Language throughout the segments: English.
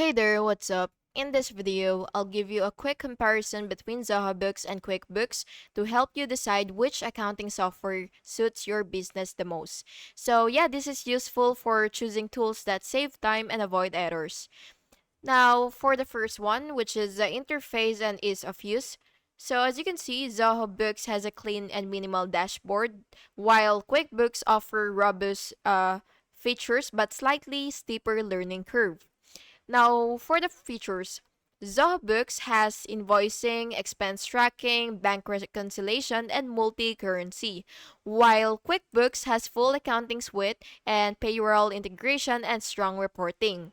Hey there, what's up? In this video, I'll give you a quick comparison between Zoho Books and QuickBooks to help you decide which accounting software suits your business the most. So yeah, this is useful for choosing tools that save time and avoid errors. Now, for the first one, which is the interface and ease of use. So as you can see, Zoho Books has a clean and minimal dashboard, while QuickBooks offer robust features but slightly steeper learning curve. Now, for the features, Zoho Books has invoicing, expense tracking, bank reconciliation, and multi-currency, while QuickBooks has full accounting suite and payroll integration and strong reporting.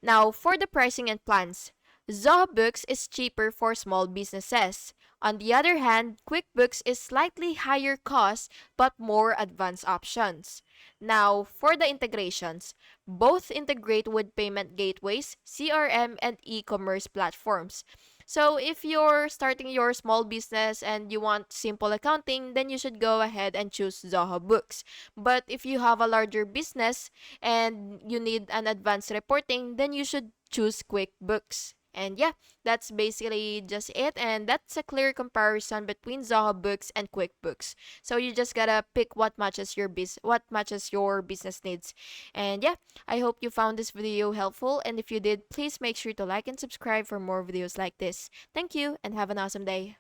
Now, for the pricing and plans, Zoho Books is cheaper for small businesses. On the other hand, QuickBooks is slightly higher cost but more advanced options. Now, for the integrations, both integrate with payment gateways, CRM, and e-commerce platforms. So, if you're starting your small business and you want simple accounting, then you should go ahead and choose Zoho Books. But if you have a larger business and you need an advanced reporting, then you should choose QuickBooks. And yeah, that's basically just it. And that's a clear comparison between Zoho Books and QuickBooks. So you just gotta pick what matches your business needs. And yeah, I hope you found this video helpful. And if you did, please make sure to like and subscribe for more videos like this. Thank you and have an awesome day.